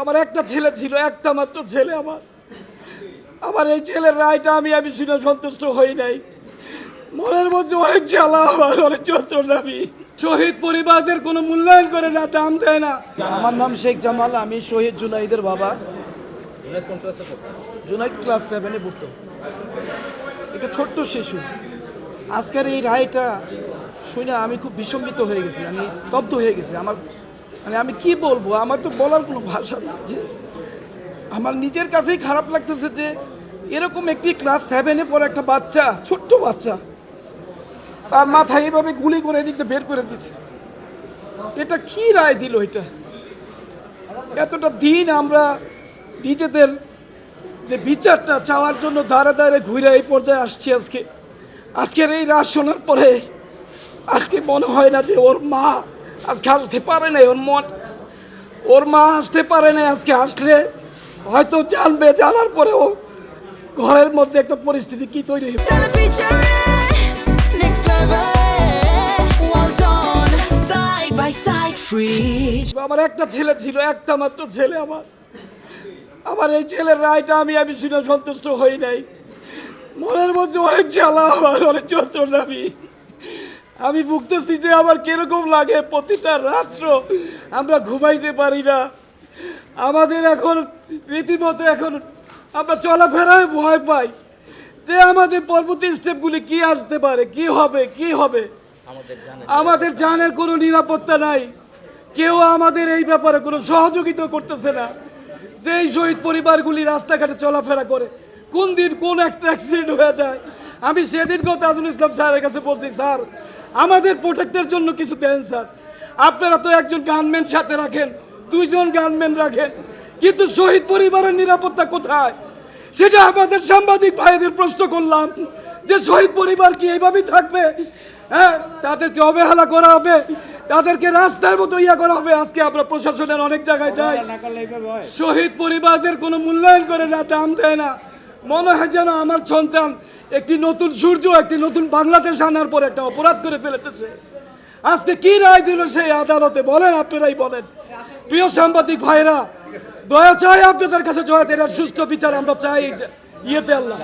আমার একটা ছেলে ছিল, একটা মাত্র ছেলে আমার। আমার এই ছেলের রায়টা আমি শুনে সন্তুষ্ট হই নাই। মনের মধ্যে অনেক জ্বালা, আমার অনেক যন্ত্রণা। আমি শহীদ পরিবারদের কোনো মূল্যায়ন করে না, দাম দেয় না। আমার নাম শেখ জামাল, আমি শহীদ জুনাইদের বাবা। জুনাইদ ক্লাস 7-এ পড়তো। এটা ছোট্ট শিশু। আজকের এই রায়টা শুনে আমি খুব বিস্মিত হয়ে গেছি, আমি স্তব্ধ হয়ে গেছি। আমার আমি কি বলবো, আমার তো বলার কোনো ভাষা নেই। যে আমার নিজের কাছেই খারাপ লাগতেছে যে এরকম একটি ক্লাস 7-এ পড়া একটা বাচ্চা, ছোট্ট বাচ্চা, তার মাথায় এভাবে গুলি করে এদিক দিয়ে বের করে দিচ্ছে। এটা কি রায় দিল? এটা এতটা দিন আমরা নিজেদের যে বিচারটা চাওয়ার জন্য দাঁড়ে দাঁড়ে ঘুরে এই পর্যায়ে আসছি। আজকের এই রায় শোনার পরে আজকে মনে হয় না যে ওর মা আজকে আসতে পারে নাই, ওর মা আসতে পারে নাই। আজকে আসলে হয়তো জানবে, জানার পরেও ঘরের মধ্যে একটা পরিস্থিতি কি তৈরি হবে। আমার একটা ছেলে ছিল, একটা মাত্র ছেলে আমার এই ছেলের রায়টা আমি শুনে সন্তুষ্ট হই নাই। মনের মধ্যে অনেক জ্বালা, আমার অনেক যন্ত্রণা। আমি ভুগতেছি যে আমার কিরকম লাগে। প্রতিটা রাত্র আমরা ঘুমাইতে পারি না। আমাদের এখন রীতিমতো আমরা চলাফেরায় ভয় পাই যে আমাদের পরবর্তী স্টেপগুলি কি আসতে পারে, কি হবে। আমাদের জানের কোনো নিরাপত্তা নাই। কেউ আমাদের এই ব্যাপারে কোনো সহযোগিতা করতেছে না। যে এই শহীদ পরিবারগুলি রাস্তাঘাটে চলাফেরা করে, কোন দিন কোন একটা অ্যাক্সিডেন্ট হয়ে যায়। আমি সেদিন তাজুল ইসলাম স্যারের কাছে বলছি, স্যার আমাদের প্রোটেক্টের জন্য কিছু দেন স্যার। আপনারা তো একজন গানম্যান সাথে রাখেন, 2 জন গানম্যান রাখেন, কিন্তু শহীদ পরিবারের নিরাপত্তা কোথায়? সেটা আমাদের সাংবাদিক ভাইদের প্রশ্ন করলাম যে শহীদ পরিবার কি এইভাবেই থাকবে? হ্যাঁ, তাদেরকে অবহেলা করা হবে, তাদেরকে রাস্তার মতো করা হবে। আজকে আমরা প্রশাসনের অনেক জায়গায় যাই, শহীদ পরিবারদের কোনো মূল্যায়ন করে না, দাম দেয় না। মনে হয় যেন আমার সন্তান একটি নতুন সূর্য, একটি নতুন বাংলাদেশ আনার পর একটা অপরাধ করে ফেলেছে সে। আজকে কি রায় দিল সেই আদালতে, বলেন, আপনারাই বলেন। প্রিয় সাংবাদিক ভাইরা, দয়া চাই আপনাদের কাছে, জয়াতে সুষ্ঠু বিচার আমরা চাই। আল্লাহ।